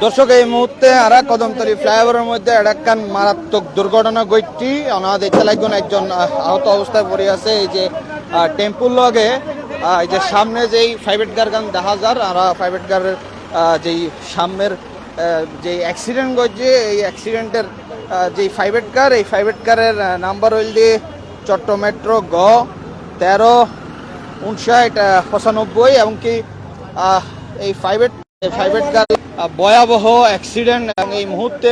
দর্শক এই মুহূর্তে আরা কদমতলী ফ্লাইওভারের মধ্যে একখান মারাত্মক দুর্ঘটনা ঘটটি আমরা দেখতে লাগবেন একজন আহত অবস্থায় পড়ে আছে। এই যে টেম্পুর লগে এই যে সামনে যেই প্রাইভেট কার গান দেখা যার আর প্রাইভেট কারের যেই সামনের যে অ্যাক্সিডেন্ট ঘটছে এই অ্যাক্সিডেন্টের যেই প্রাইভেট কার এই প্রাইভেট কারের নাম্বার হইল দিয়ে চট্ট মেট্রো গ 135995 এবং কি এই প্রাইভেট কার ভয়াবহ অ্যাক্সিডেন্ট এবং এই মুহূর্তে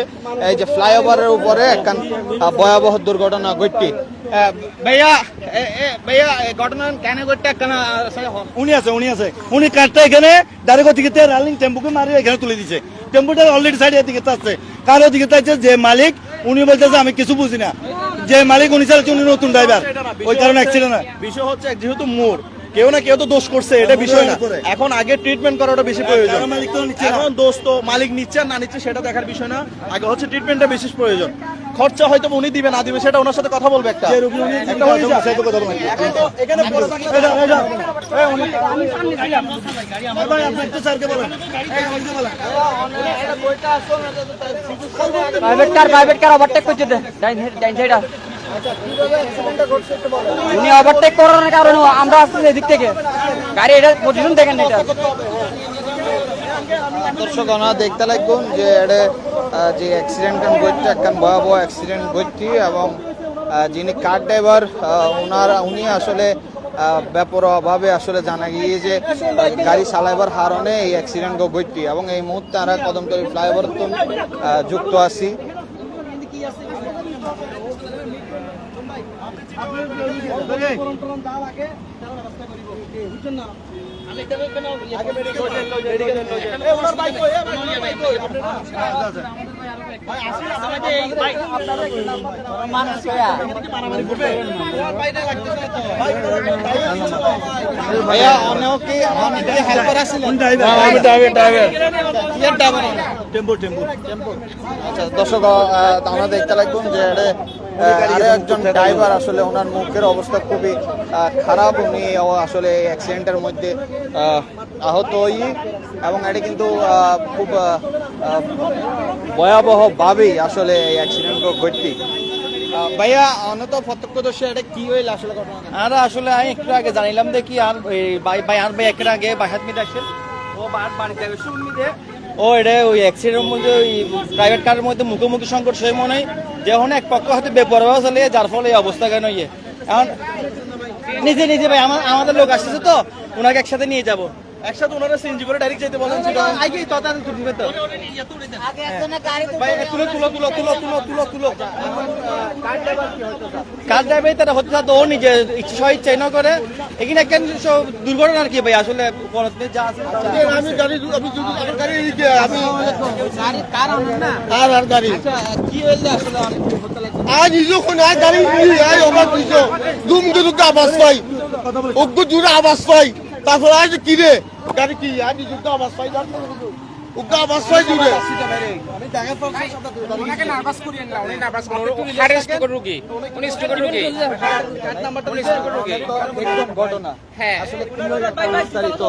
এই যে ফ্লাইওভারের উপরে একখান ভয়াবহ দুর্ঘটনা ঘটটি। ভাইয়া ভাইয়া ঘটনা কেন ঘটতে একখান উনি আছে উনি কারটা এখানে ডাইরেক্ট ওদিকে রানিং টেম্পুকে মারি এখানে তুলে দিচ্ছে। টেম্পুটা অলরেডি সাইড এদিকে আসছে, কার ওদিকে চাইছে যে মালিক উনি বলতেছে আমি কিছু বুঝি না, যে মালিক উনি চালাচ্ছে উনি নতুন ড্রাইভার, ওই কারণে অ্যাক্সিডেন্ট হয়। বিষয় হচ্ছে যেহেতু মোড় কেউ না কেউ তো দোষ করছে, এটা বিষয় না। এখন আগে ট্রিটমেন্ট করাটা বেশি প্রয়োজন। এখন দোষ তো মালিক নিচ্ছে না নিচ্ছে সেটা দেখার বিষয় না, আগে হচ্ছে ট্রিটমেন্টটা বেশি প্রয়োজন। খরচা হয়তো উনি দিবে না দিবে সেটা ওনার সাথে কথা বলবে। একটা প্রাইভেট কার ওভারটেক করছে, উনি ওভারটেক করার কারণে আমরা আসছি এদিক থেকে গাড়ি এটা পজিশন দেখেন এটা। দর্শক আমরা দেখতে লাগবেন যে এটা যে অ্যাক্সিডেন্ট ঘটছে একখান ভয়াবহ অ্যাক্সিডেন্ট ঘটছে এবং যিনি কার ড্রাইভার উনি আসলে বেপরোয়াভাবে আসলে জানা গিয়ে যে গাড়ি চালাইবার কারণে এই অ্যাক্সিডেন্ট ঘটছে এবং এই মুহূর্তে আমরা কদমতলী ফ্লাইওভার যুক্ত আছি। ভাইয়া অনেকে হেল্পার আছিলেন? আচ্ছা দর্শক আমরা দেখতে লাগবেন যে আরো একজন ড্রাইভার আসলে ওনার মুখের অবস্থা খুবই খারাপ, উনি আসলে অ্যাক্সিডেন্টের মধ্যে আহত হই এবং এটা কিন্তু খুব ভয়াবহভাবেই আসলে এই অ্যাক্সিডেন্ট ঘটতি। ভাইয়া অনত প্রত্যক্ষদর্শী এটা কি হইল আসলে ঘটনা? আর আসলে আমি একটু আগে জানিলাম দেখি আর ভাই একটু আগে বাসাত মিটে আসেন ও বাড়িতে শুনমিতে ও এটা ওই অ্যাক্সিডেন্টের মধ্যে ওই প্রাইভেট কারের মধ্যে মুখোমুখি সংকট সেই মনে হয় যখন এক পক্ষ হয়তো বেপরোয়া চলে যার ফলে এই অবস্থা কেন ইয়ে এখন নিজে ভাই আমাদের লোক আসতেছে তো ওনাকে একসাথে নিয়ে যাবো, একসাথে ওনারা সিএনজি করে ডাইরেক্ট যেতে বলেন আগে তো তাদের তুলবে তো ভাই তুলো কার ড্রাইভার তারা হতে তো ও নিজে ইচ্ছা ইচ্ছাই না করে এখানে একটা দুর্ঘটনা আর কি ভাই আসলে যা আছে আমি গাড়ি কি হইলে আসলে আজ যখন আজ গাড়ি আজ অবাক হইছো দুম দুম আওয়াজ পাই ওগো জুড়ে আওয়াজ পাই তারপর আজ কি রে গাড়ি কি আজ যুদ্ধ আওয়াজ পাই উগা আওয়াজ পাই জুড়ে আমি দেখা পাচ্ছি ওনাকে নার্ভাস করিয়েন না, উনি নার্ভাস করেন হার্ট স্ট্রোকের রোগী, উনি স্ট্রোকের রোগী, কার্ড নাম্বারটা উনি স্ট্রোকের রোগী। একদম ঘটনা হ্যাঁ আসলে কি হইল একটা বিস্তারিত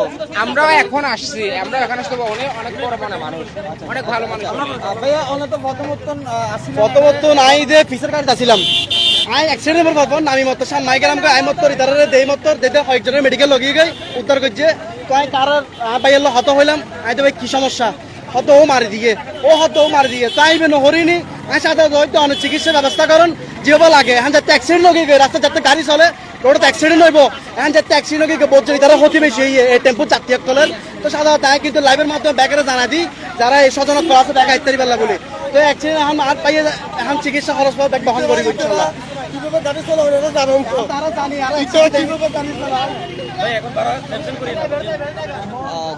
আমরাও এখন আসছি, আমরা এখানে আসতে অনেক বড় মানুষ, অনেক ভালো মানুষ। ভাইয়া অনেক প্রথমত নাই যে ফিসের গাড়িতে আসছিলাম আই অ্যাক্সিডেন্ট পর নামি মত সাম মাই গেলাম আই মত রিতারে দেই মত দেতে কয়েকজনের মেডিকেল লগিয়ে গই উদ্ধার করছে কয় কার বাইয়াল হত হইলাম আই তো ভাই কি সমস্যা হত ও মারি দিয়ে চাইবে না হরিনি আই সাথে হয়তো অনেক চিকিৎসা ব্যবস্থা করেন যেভাবে লাগে এখন যাতে অ্যাক্সিডেন্ট লগিয়ে গই রাস্তা যাতে গাড়ি চলে রোডে অ্যাক্সিডেন্ট হইব এখন যাতে অ্যাক্সিডেন্ট লগিয়ে বোঝ তারা হতে বেশি এই টেম্পো যাত্রী কলের তো সাধারণত তাই কিন্তু লাইভের মাধ্যমে ব্যাগেরা জানা দিই যারা এই সজনক আছে দেখা ইত্যাদি বেলা বলে তো অ্যাক্সিডেন্ট এখন আর পাইয়ে এখন চিকিৎসা খরচ পাওয়া ব্যাগ বহন করি ইনশাআল্লাহ।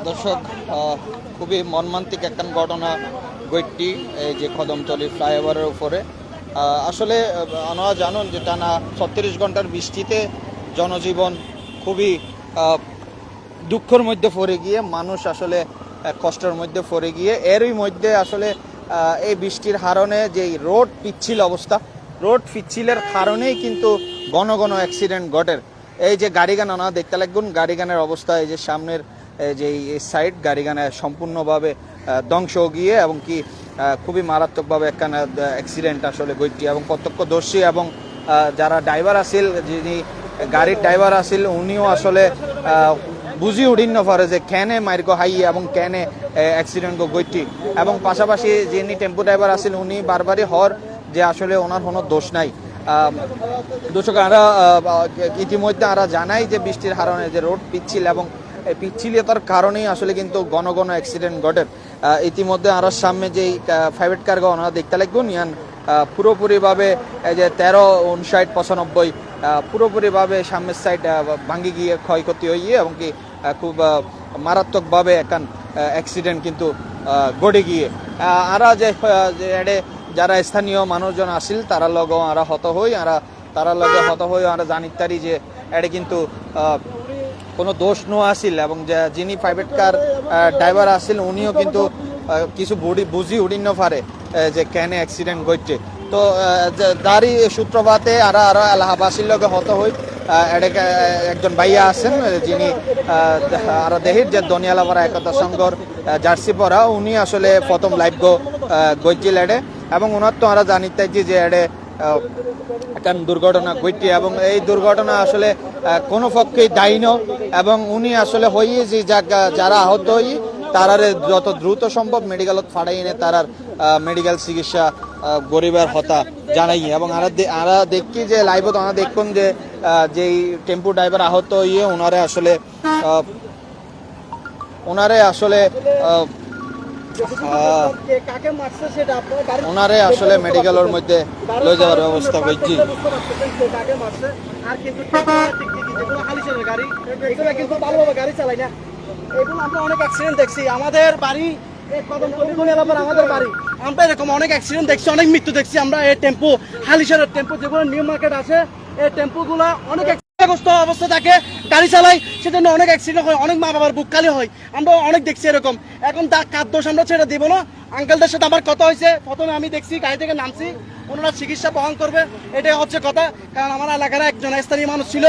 দর্শক খুবই মর্মান্তিক একটা ঘটনা ঘটটি এই যে কদমতলী ফ্লাইওভারের উপরে। আসলে আপনারা জানেন যে টানা 36 ঘন্টার বৃষ্টিতে জনজীবন খুবই দুঃখের মধ্যে পড়ে গিয়ে মানুষ আসলে কষ্টের মধ্যে পড়ে গিয়ে এরই মধ্যে আসলে এই বৃষ্টির কারণে যে রোড পিচ্ছিলের কারণেই কিন্তু ঘন ঘন অ্যাক্সিডেন্ট ঘটে। এই যে গাড়িগান আনা দেখতে লাগবেন গাড়িগানের অবস্থা এই যে সামনের যে সাইড গাড়িগানে সম্পূর্ণভাবে ধ্বংস গিয়ে এবং কি খুবই মারাত্মকভাবে একখান অ্যাক্সিডেন্ট আসলে ঘটটি এবং প্রত্যক্ষদর্শী এবং যারা ড্রাইভার আছিল যিনি গাড়ির ড্রাইভার আছিল উনিও আসলে বুঝি উঠিন নপারে যে কেনে মার্গ হাই এবং কেনে অ্যাক্সিডেন্ট ঘটটি এবং পাশাপাশি যিনি টেম্পো ড্রাইভার আছিল উনি বারবারই হর যে আসলে ওনার কোনো দোষ নাই। দর্শক আমরা ইতিমধ্যে আমরা জানাই যে বৃষ্টির কারণে যে রোড পিচ্ছিল এবং এই পিচ্ছিলতার কারণেই আসলে কিন্তু ঘন ঘন অ্যাক্সিডেন্ট ঘটে। ইতিমধ্যে আমরা সামনে যেই প্রাইভেট কার ওনারা দেখতে লাগবেন ইয়ান পুরোপুরিভাবে এই যে 13, 59, 95 পুরোপুরিভাবে সামনের সাইড ভাঙ্গি গিয়ে ক্ষয়ক্ষতি হয়ে এবং কি খুব মারাত্মকভাবে একখান অ্যাক্সিডেন্ট কিন্তু ঘটে গিয়ে আরা যে যারা স্থানীয় মানুষজন আসিল তারা লগও আরা হত হই তারা লগে হত হই আমরা জানিতারি যে এটা কিন্তু কোনো দোষ নো আসিল এবং যিনি প্রাইভেট কার ড্রাইভার আসিল উনিও কিন্তু কিছু বুঝি উঠিন পারে যে কেন অ্যাক্সিডেন্ট ঘটছে। তো তারই সূত্রপাতে আরা এলাহাবাসীর লগে হত হই একজন ভাইয়া আছেন যিনি আর দেহির যে দনিয়ালাপাড়া একতা সংঘর জার্সি পরা উনি আসলে প্রথম লাইভ গইছিল এডে এবং ওনার তো আমরা জানিতাইছি যে এডে একটা দুর্ঘটনা ঘটছে এবং এই দুর্ঘটনা আসলে কোনো পক্ষেই দায়ী ন এবং উনি আসলে হইয়ে যে যারা আহত হই তারারে যত দ্রুত সম্ভব মেডিকেলত ফাড়াই এনে তারার মেডিকেল চিকিৎসা গরিবের হতা জানাই এবং আমরা দেখি যে লাইভত আমরা দেখুন যে যেই টেম্পো ড্রাইভার আহত হইয়ে ওনারে আসলে ওনারে আসলে মেডিকেলের মধ্যে লয়ে যাওয়ার ব্যবস্থা করছি। আমরা অনেক অ্যাক্সিডেন্ট দেখছি আমাদের বাড়ি আমাদের বাড়ি আমরা এরকম অনেক অ্যাক্সিডেন্ট দেখছি, অনেক মৃত্যু দেখছি আমরা। এই টেম্পো হালিশহরের টেম্পো যেগুলো নিউ মার্কেট আছে এই টেম্পোগুলো অনেক অবস্থা থাকে গাড়ি চালাই সেজন্য অনেক অ্যাক্সিডেন্ট হয়, অনেক মা বাবার বুক খালি হয়, আমরা অনেক দেখছি এরকম। এখন কার দোষ আমরা ছেড়ে দিব না। আঙ্কেলদের সাথে আমার কথা হয়েছে, প্রথমে আমি দেখছি গাড়ি থেকে নামছি, ওনারা চিকিৎসা বহন করবে এটাই হচ্ছে কথা। কারণ আমার এলাকার একজন স্থানীয় মানুষ ছিল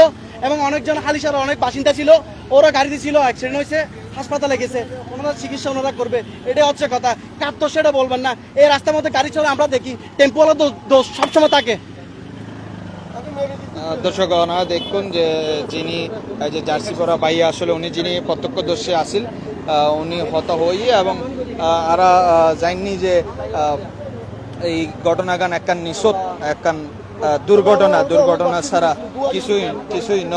এবং অনেকজন হালিশহরের অনেক বাসিন্দা ছিল, ওরা গাড়িতে ছিল, অ্যাক্সিডেন্ট হয়েছে, হাসপাতালে গেছে, ওনারা চিকিৎসা ওনারা করবে এটাই হচ্ছে কথা। কার দোষ সেটা বলবেন না। এই রাস্তার মধ্যে গাড়ি চলে আমরা দেখি টেম্পোওয়ালা দোষ সবসময় থাকে। দর্শক ওনারা দেখুন যে যিনি যে জার্সি পরা ভাইয়া আসলে উনি যিনি প্রত্যক্ষদর্শী আসিল উনি হত হই এবং আরা জানি যে এই ঘটনাগান একখান নিশোত একখান দুর্ঘটনা ছাড়া কিছুই ন।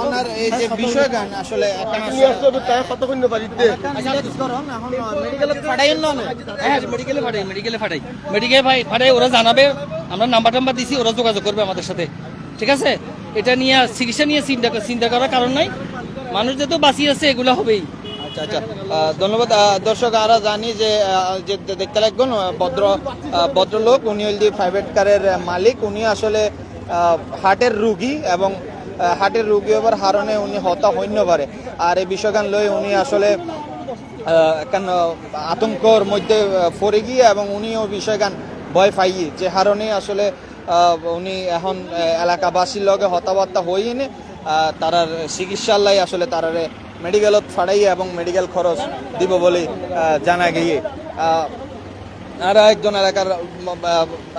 ওনার এই যে বিষয়গান আসলে মেডিকেলে ফাটাই ওরা জানাবে, আমরা নাম্বার টাম্বার দিছি, ওরা যোগাযোগ করবে আমাদের সাথে, ঠিক আছে? এটা নিয়ে চিকিৎসা নিয়ে চিন্তা করার কারণ নাই, মানুষ যেহেতু বাঁচিয়ে আছে এগুলো হবেই। আচ্ছা ধন্যবাদ। দর্শক আমরা জানি যে দেখতে লাগবেন ভদ্রলোক উনি হল প্রাইভেট কারের মালিক, উনি আসলে হার্টের রুগী এবং হার্টের রুগী হবার কারণে উনি হতা হইন্য পারে। আর এই বিষয়গান লই উনি আসলে একখান আতঙ্কর মধ্যে পড়ে গিয়ে এবং উনি ওই বিষয়গান ভয় পাই যে কারণে আসলে উনি এখন এলাকাবাসীর লগে হতাবার্তা হইনি তারার চিকিৎসার লাই আসলে তারারে মেডিকেলত ফাড়াই এবং মেডিকেল খরচ দিব বলে জানা গিয়ে আর একজন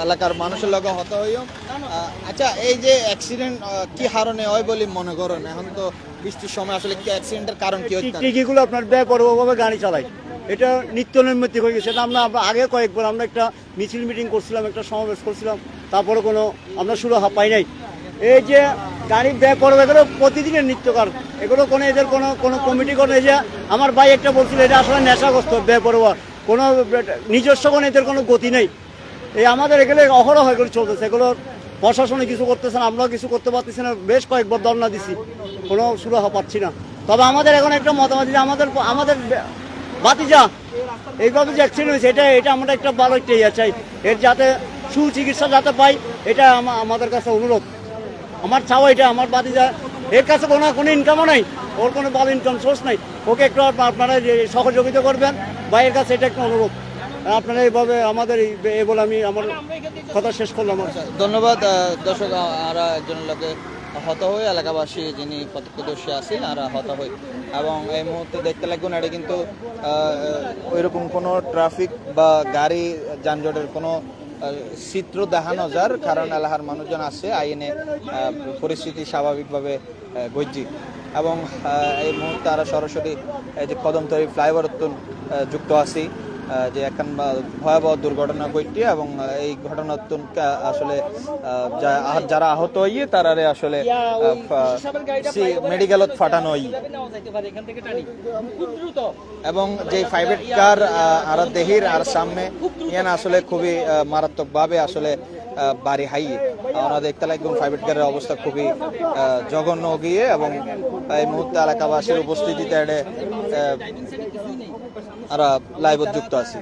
এলাকার মানুষের লগে হত হইও। আচ্ছা এই যে অ্যাক্সিডেন্ট কি কারণে হয় বলে মনে করেন? এখন তো বৃষ্টির সময় আসলে কি অ্যাক্সিডেন্টের কারণ কি হচ্ছে? টিকিগুলো আপনার বেপরোয়াভাবে গাড়ি চালায়, এটা নিত্য নৈমিত্তিক হয়ে গেছে। এটা আমরা আগে কয়েকবার আমরা একটা মিছিল মিটিং করছিলাম, একটা সমাবেশ করছিলাম, তারপরে কোনো আমরা সুরাহা পাই নাই। এই যে গাড়ি বেপরোয়া এগুলো প্রতিদিনের নিত্যকার, এগুলো কোনো এদের কোনো কমিটি করে যে আমার ভাই একটা বলছিল এটা আসলে নেশাগ্রস্ত বেপরোয়া, কোনো নিজস্ব কোনো এদের কোনো গতি নেই। এই আমাদের এগুলো অহরহ এগুলো চলতেছে, এগুলো প্রশাসনে কিছু করতেছে না, আমরাও কিছু করতে পারতেছি না। বেশ কয়েকবার ধর্ণা দিছি, কোনো সুরাহা পাচ্ছি না। তবে আমাদের এখন একটা মতামত যে আমাদের ভাতিজা এইভাবে যে অ্যাক্সিডেন্ট হয়েছে এটা আমরা একটা ভালো একটা ইয়ে চাই, এর যাতে সুচিকিৎসা যাতে পাই, এটা আমাদের কাছে অনুরোধ। আমার চাওয়া এটা, আমার ভাতিজা এর কাছে কোনো ইনকামও নাই, ওর কোনো ভালো ইনকাম সোর্স নাই, ওকে একটু আপনারা সহযোগিতা করবেন বা এর কাছে এটা একটা অনুরোধ। আপনারা এইভাবে আমাদের এই বলে আমি আমার কথা শেষ করলাম। ধন্যবাদ। দর্শক আর একজনের লোকে হত হয়ে এলাকাবাসী যিনি প্রত্যক্ষদর্শী আছেন আর হত হয়ে এবং এই মুহূর্তে দেখতে লাগুন এটা কিন্তু ওইরকম কোনো ট্রাফিক বা গাড়ি যানজটের কোনো চিত্র দেখানো যার কারণ এলাকার মানুষজন আছে আইনে পরিস্থিতি স্বাভাবিকভাবে গজ্জি এবং এই মুহূর্তে আমরা সরাসরি এই যে কদমতলী ফ্লাইওভার যুক্ত আছি যে এখন ভয়াবহ দুর্ঘটনা ঘটছে এবং এই ঘটনার আসলে যারা আহত হইয়ে তারারে আসলে মেডিকেলত ফাটানো হই এবং যে প্রাইভেট কার আর দেহির আর সামনে ইয়ান আসলে খুবই মারাত্মকভাবে আসলে বাড়ি হাইয়ে আমরা দেখতে লাগলাম প্রাইভেট কারের অবস্থা খুবই জঘন্য গিয়ে এবং এই মুহূর্তে এলাকাবাসীর উপস্থিতিতে আর লাইভ যুক্ত আছে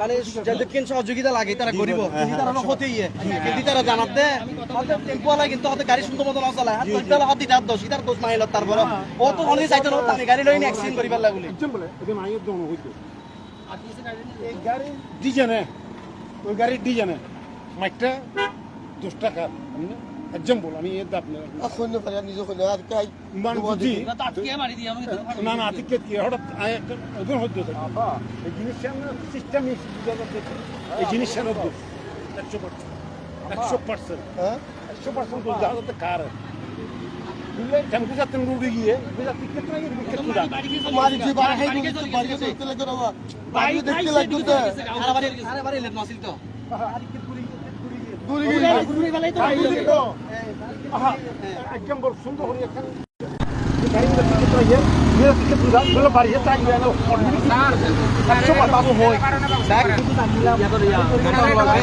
মানে যাদেরকে সহযোগিতা লাগে তারা গরিব তারা হতে কিন্তু তারা জানাতে টেম্পোয়ালা কিন্তু হতে গাড়ি সুন্দর মতো নচলায় হাত ধরতে হাত দিতে হাত দোষ ইতার দোষ মাইল তারপর ও তো অনেক চাইতে না আমি গাড়ি লইনি অ্যাক্সিডেন্ট করি পারলা বলে গাড়ি ডিজানে ওই গাড়ির ডিজানে মাইকটা 10 টাকা এক্সাম্পল আমি এর দাপ না এখন ফারিয়া নিজে কইলে আর কাই মান বুঝি মারি দিয়ে আমি না না ঠিক কি হঠাৎ ওদের হইতো এই জিনিসটা সিস্টেম এই জিনিসটা না 100% হ্যাঁ 100% তো যাতে কার বুঝলে টেম্পো যাতে রুড়ি গিয়ে যাতে কিতনা কিতনা দাম মারি যে বাড়ি হাই বাড়ি দেখতে লাগে না বাড়ি দেখতে লাগতো আরে বাড়ি লেট নছিল তো দূরে গিয়ে এক্সাম্পল সুন্দর করে এখন গাড়ি কিতনা ইয়ে মেরে কিতনা বলে বাড়ি তাই না বাবু হয়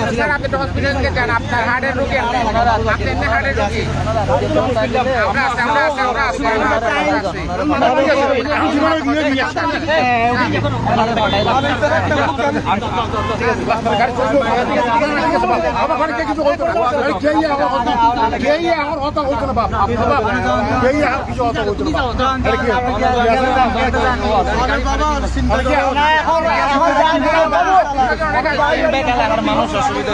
স্যার আপনি তো হসপিটালে যান আপনার হার্টের রোগী আপনি এমনি হার্টের রোগী মানুষ অসুবিধা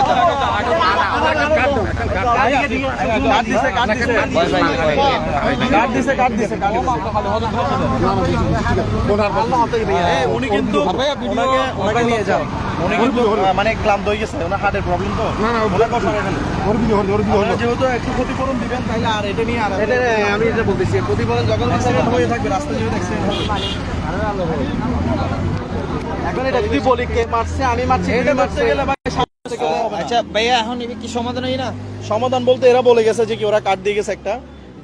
উনি কিন্তু ওনাকে নিয়ে যাও উনি কিন্তু মানে ক্লান্ত হয়ে গেছে ওনার হার্টের প্রবলেম তো যেহেতু একটু ক্ষতিপূরণ দিবেন তাহলে আর এটা নিয়ে আর এটা আমি এটা বলতেছি ক্ষতিপূরণ যখন অ্যাক্সিডেন্ট হয়ে থাকবে রাস্তা যদি অ্যাক্সিডেন্ট এখন এটা যদি বলি কে মারছে আমি মারছি এটা মারতে গেলে আচ্ছা ভাইয়া এখন কি সমাধান হয় না সমাধান বলতে এরা বলে গেছে যে কি ওরা কাট দিয়ে গেছে একটা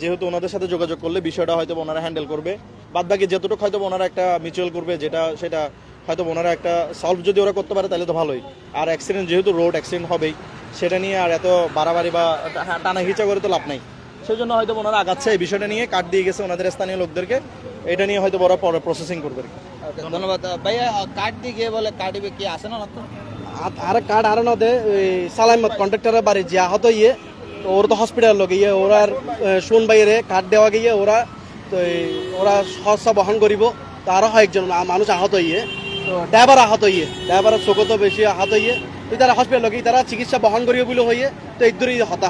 যেহেতু ওনাদের সাথে যোগাযোগ করলে বিষয়টা হয়তো ওনারা হ্যান্ডেল করবে বাদ বাকি যতটুকু হয়তো ওনারা একটা মিউচুয়াল করবে সেটা হয়তো ওনারা একটা সলভ যদি ওরা করতে পারে তাহলে তো ভালোই আর অ্যাক্সিডেন্ট যেহেতু রোড অ্যাক্সিডেন্ট হবেই সেটা নিয়ে আর এত বাড়াবাড়ি বা টানা হিচা করে তো লাভ নাই সেই জন্য হয়তো ওনারা আগাচ্ছে এই বিষয়টা নিয়ে কাট দিয়ে গেছে ওনাদের স্থানীয় লোকদেরকে এটা নিয়ে হয়তো ওরা পরে প্রসেসিং করবে ধন্যবাদ ভাইয়া কার্ড দিয়ে গিয়ে বলে কার্ডিবে কি আসে না তো আর কার্ড আর না দে সালামত কন্ট্রাক্টরের বাড়ি যে আহত ইয়ে তো ওরা তো হসপিটাল লোক ইয়ে ওরা শুন বাইরে কার্ড দেওয়া গিয়ে ওরা তো ওরা খরচা বহন করিব তো আরও একজন মানুষ আহত ইয়ে তো ড্রাইভার আহত ইয়ে ড্রাইভারের চোখ তো বেশি আহত ইয়ে তো তারা হসপিটাল লোক তারা চিকিৎসা বহন করিব বলে হইয়ে তো একদরই হতা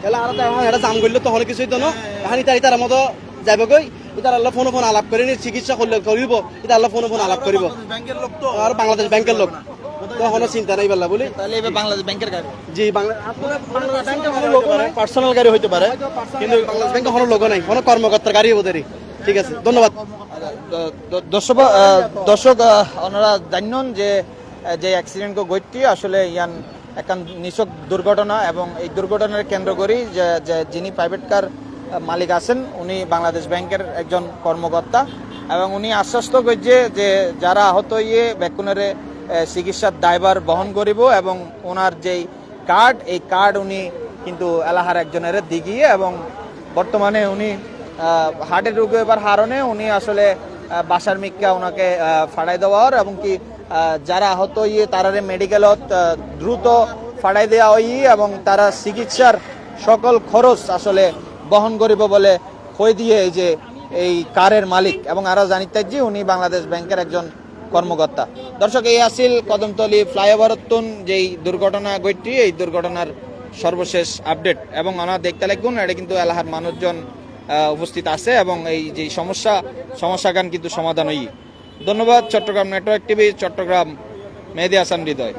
তাহলে আর এটা জাম করলে তো হলে কিছুই তো না এখন তার মতো যাবে গই ইতার আল্লাহ ফোন আলাপ করে নি চিকিৎসা করলে করিব ইতার আল্লাহ ফোন আলাপ করিব ব্যাংকের লোক তো আর বাংলাদেশ ব্যাংকের লোক তো কোনো চিন্তা নাই বললা বলি তাহলে এবার বাংলাদেশ ব্যাংকের গাড়ি জি বাংলাদেশ ব্যাংকের কোনো লোক নাই পার্সোনাল গাড়ি হইতে পারে কিন্তু বাংলাদেশ ব্যাংকের কোনো লোক নাই কোনো কর্মকর্তার গাড়ি ওদেরই ঠিক আছে ধন্যবাদ দর্শক ওনারা জানেন যে অ্যাক্সিডেন্ট ঘটটি আসলে ইয়ান এখন নিছক দুর্ঘটনা এবং এই দুর্ঘটনার কেন্দ্র করি যে যিনি প্রাইভেট কার মালিক আছেন উনি বাংলাদেশ ব্যাংকের একজন কর্মকর্তা এবং উনি আশ্বস্ত করছে যে যারা আহত হয়ে বেকুনের চিকিৎসার দায়ভার বহন করিব এবং ওনার যেই কার্ড এই কার্ড উনি কিন্তু এলাহার একজনের দিগিয়ে এবং বর্তমানে উনি হার্টের রোগে এবার হারণে উনি আসলে বাসার মিক্কা ওনাকে ফাড়াই দেওয়ার এবং কি যারা আহত হয়ে তারারে মেডিকেলত দ্রুত ফাড়াই দেওয়া হই এবং তারা চিকিৎসার সকল খরচ আসলে বহন করিব বলে কই দিয়ে এই যে এই কারের মালিক এবং আরো জানিতে যে উনি বাংলাদেশ ব্যাংকের একজন কর্মকর্তা দর্শক এই আসিল কদমতলী ফ্লাইওভার যেই দুর্ঘটনা ঘটটি এই দুর্ঘটনার সর্বশেষ আপডেট এবং ওনারা দেখতে লাগুন এটা কিন্তু এলাকার মানুষজন উপস্থিত আছে এবং এই যে সমস্যাগান কিন্তু সমাধান হই। ধন্যবাদ। চট্টগ্রাম নেটওয়ার্ক টিভি, চট্টগ্রাম, মেহেদী হাসান হৃদয়।